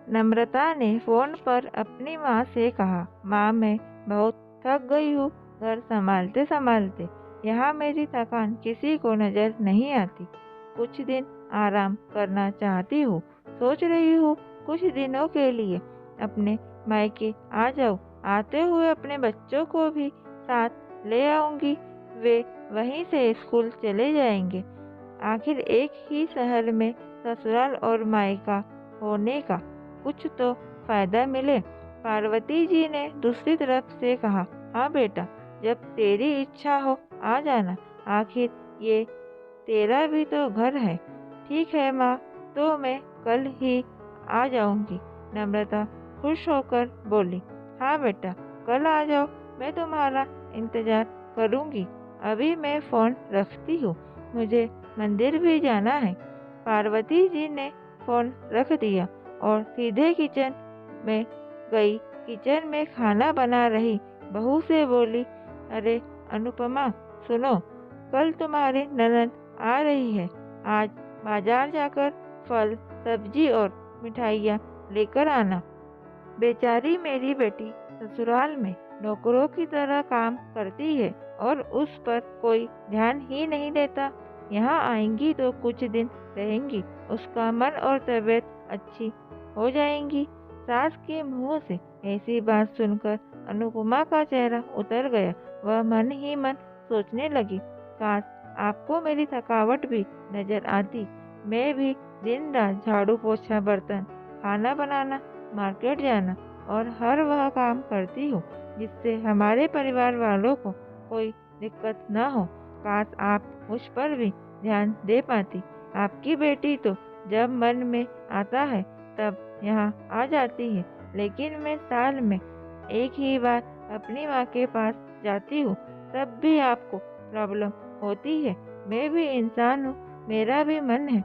नम्रता ने फोन पर अपनी माँ से कहा, माँ मैं बहुत थक गई हूँ घर संभालते संभालते। यहाँ मेरी थकान किसी को नजर नहीं आती। कुछ दिन आराम करना चाहती हूँ। सोच रही हूँ कुछ दिनों के लिए अपने मायके आ जाऊँ। आते हुए अपने बच्चों को भी साथ ले आऊंगी। वे वहीं से स्कूल चले जाएंगे। आखिर एक ही शहर में ससुराल और मायका होने का कुछ तो फायदा मिले। पार्वती जी ने दूसरी तरफ से कहा, हाँ बेटा, जब तेरी इच्छा हो आ जाना। आखिर ये तेरा भी तो घर है। ठीक है माँ, तो मैं कल ही आ जाऊंगी। नम्रता खुश होकर बोली, हाँ बेटा, कल आ जाओ, मैं तुम्हारा इंतजार करूंगी। अभी मैं फोन रखती हूँ, मुझे मंदिर भी जाना है। पार्वती जी ने फोन रख दिया और सीधे किचन में गई। किचन में खाना बना रही बहू से बोली, अरे अनुपमा सुनो, कल तुम्हारी ननद आ रही है। आज बाजार जाकर फल सब्जी और मिठाइयाँ लेकर आना। बेचारी मेरी बेटी ससुराल में नौकरों की तरह काम करती है और उस पर कोई ध्यान ही नहीं देता। यहाँ आएंगी तो कुछ दिन रहेंगी, उसका मन और तबीयत अच्छी हो जाएंगी। सास के मुंह से ऐसी बात सुनकर अनुपमा का चेहरा उतर गया। वह मन ही मन सोचने लगी, काश आपको मेरी थकावट भी नजर आती। मैं भी दिन रात झाड़ू पोछा बर्तन खाना बनाना मार्केट जाना और हर वह काम करती हूँ जिससे हमारे परिवार वालों को कोई दिक्कत न हो। काश आप मुझ पर भी ध्यान दे पाती। आपकी बेटी तो जब मन में आता है तब यहाँ आ जाती है, लेकिन मैं साल में एक ही बार अपनी माँ के पास जाती हूँ, तब भी आपको प्रॉब्लम होती है। मैं भी इंसान हूँ, मेरा भी मन है।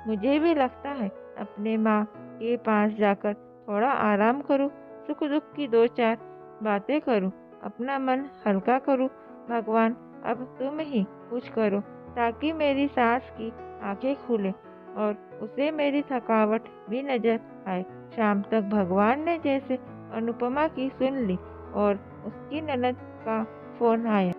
मुझे भी लगता है अपने माँ के पास जाकर थोड़ा आराम करूं, सुख दुख की दो चार बातें करूं, अपना मन हल्का करूं। भगवान अब तुम ही कुछ करो ताकि मेरी सास की आंखें खुले और उसे मेरी थकावट भी नजर आए। शाम तक भगवान ने जैसे अनुपमा की सुन ली और उसकी ननद का फोन आया।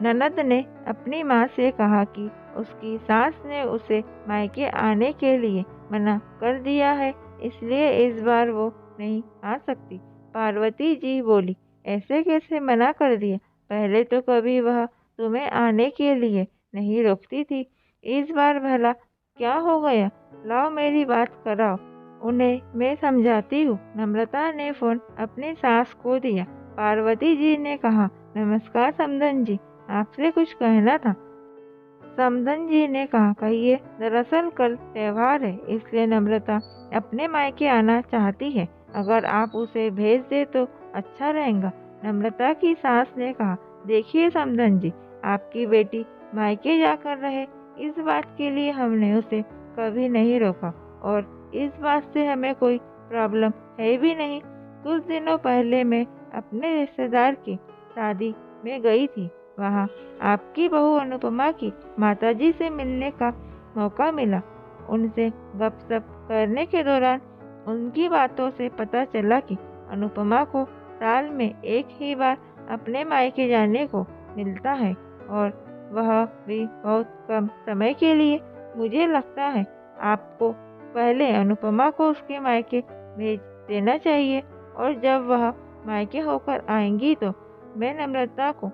ननद ने अपनी माँ से कहा कि उसकी सास ने उसे मायके आने के लिए मना कर दिया है, इसलिए इस बार वो नहीं आ सकती। पार्वती जी बोली, ऐसे कैसे मना कर दिया? पहले तो कभी वह तुम्हें आने के लिए नहीं रोकती थी, इस बार भला क्या हो गया? लाओ मेरी बात कराओ, उन्हें मैं समझाती हूँ। नम्रता ने फोन अपनी सास को दिया। पार्वती जी ने कहा, नमस्कार समधन जी, आपसे कुछ कहना था। समधन जी ने कहा, कहिए। दरअसल कल त्योहार है, इसलिए नम्रता अपने मायके आना चाहती है। अगर आप उसे भेज दे तो अच्छा रहेगा। नम्रता की सास ने कहा, देखिए समधन जी, आपकी बेटी मायके जाकर रहे, इस बात के लिए हमने उसे कभी नहीं रोका और इस बात से हमें कोई प्रॉब्लम है भी नहीं। कुछ दिनों पहले मैं अपने रिश्तेदार की शादी में गई थी। वहाँ आपकी बहू अनुपमा की माताजी से मिलने का मौका मिला। उनसे गपशप करने के दौरान उनकी बातों से पता चला कि अनुपमा को साल में एक ही बार अपने मायके जाने को मिलता है और वह भी बहुत कम समय के लिए। मुझे लगता है आपको पहले अनुपमा को उसके मायके भेज देना चाहिए और जब वह मायके होकर आएंगी तो मैं नम्रता को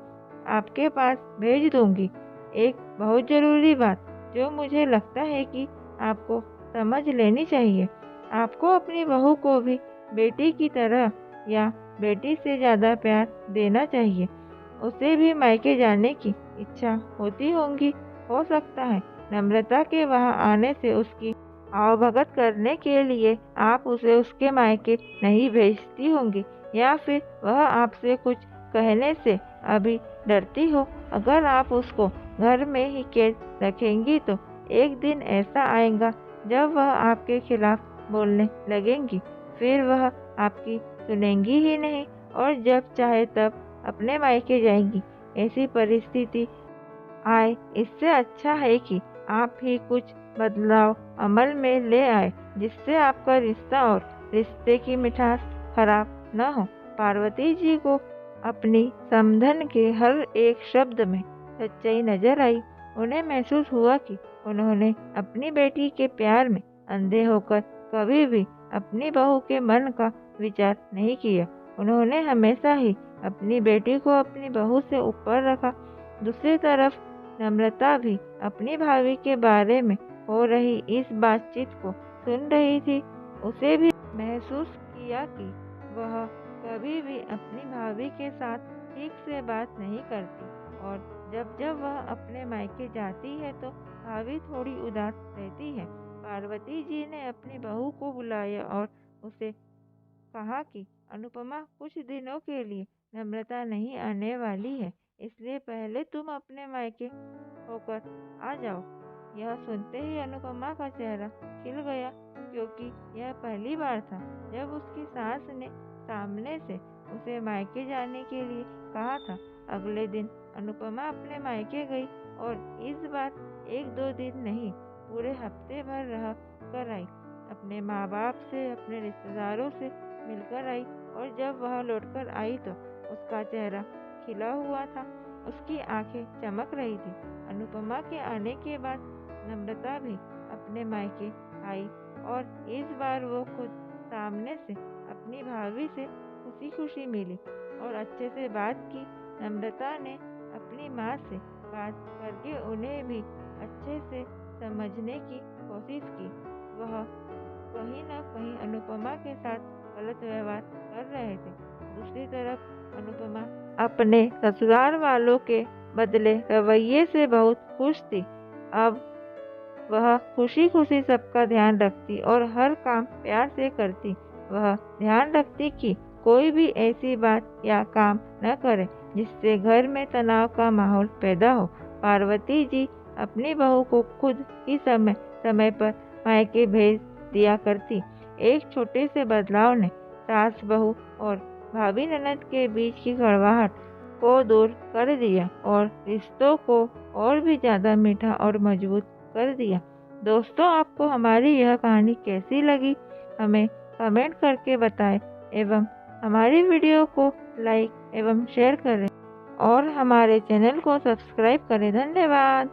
आपके पास भेज दूंगी। एक बहुत ज़रूरी बात जो मुझे लगता है कि आपको समझ लेनी चाहिए, आपको अपनी बहू को भी बेटी की तरह या बेटी से ज़्यादा प्यार देना चाहिए। उसे भी मायके जाने की इच्छा होती होगी। हो सकता है नम्रता के वहाँ आने से उसकी आवभगत करने के लिए आप उसे उसके मायके नहीं भेजती होंगी, या फिर वह आपसे कुछ कहने से अभी डरती हो। अगर आप उसको घर में ही कैद रखेंगी तो एक दिन ऐसा आएगा जब वह आपके खिलाफ बोलने लगेंगी, फिर वह आपकी सुनेंगी ही नहीं और जब चाहे तब अपने मायके जाएंगी। ऐसी परिस्थिति आए, इससे अच्छा है कि आप ही कुछ बदलाव अमल में ले आए जिससे आपका रिश्ता और रिश्ते की मिठास खराब न हो। पार्वती जी को अपनी समधन के हर एक शब्द में सच्चाई नजर आई। उन्हें महसूस हुआ कि उन्होंने अपनी बेटी के प्यार में अंधे होकर कभी भी अपनी बहू के मन का विचार नहीं किया। उन्होंने हमेशा ही अपनी बेटी को अपनी बहू से ऊपर रखा। दूसरी तरफ नम्रता भी अपनी भाभी के बारे में हो रही इस बातचीत को सुन रही थी। उसे भी महसूस किया कि वह कभी भी अपनी भाभी के साथ ठीक से बात नहीं करती और जब जब वह अपने मायके जाती है तो भाभी थोड़ी उदास रहती है। पार्वती जी ने अपनी बहू को बुलाया और उसे कहा कि अनुपमा कुछ दिनों के लिए नम्रता नहीं आने वाली है, इसलिए पहले तुम अपने मायके होकर आ जाओ। यह सुनते ही अनुपमा का चेहरा खिल गया, क्योंकि यह पहली बार था जब उसकी सास ने सामने से उसे मायके जाने के लिए कहा था। अगले दिन अनुपमा अपने मायके गई और इस बार 1-2 दिन नहीं, पूरे हफ्ते भर रह कर आई। अपने माँ बाप से, अपने रिश्तेदारों से मिलकर आई और जब वह लौटकर आई तो उसका चेहरा खिला हुआ था, उसकी आंखें चमक रही थी। अनुपमा के आने के बाद नम्रता भी अपने मायके आई और इस बार वो खुद सामने से अपनी भाभी से खुशी खुशी मिली और अच्छे से बात की। नम्रता ने अपनी माँ से बात करके उन्हें भी अच्छे से समझने की कोशिश की। वह कहीं न कहीं अनुपमा के साथ गलत व्यवहार कर रहे थे। दूसरी तरफ अनुपमा अपने ससुराल वालों के बदले रवैये से बहुत खुश थी। अब वह खुशी खुशी सबका ध्यान रखती और हर काम प्यार से करती। वह ध्यान रखती कि कोई भी ऐसी बात या काम न करे जिससे घर में तनाव का माहौल पैदा हो। पार्वती जी अपनी बहू को खुद ही समय समय पर मायके भेज दिया करती। एक छोटे से बदलाव ने सास बहू और भाभी ननद के बीच की कड़वाहट को दूर कर दिया और रिश्तों को और भी ज़्यादा मीठा और मजबूत कर दिया। दोस्तों, आपको हमारी यह कहानी कैसी लगी हमें कमेंट करके बताएं एवं हमारी वीडियो को लाइक एवं शेयर करें और हमारे चैनल को सब्सक्राइब करें। धन्यवाद।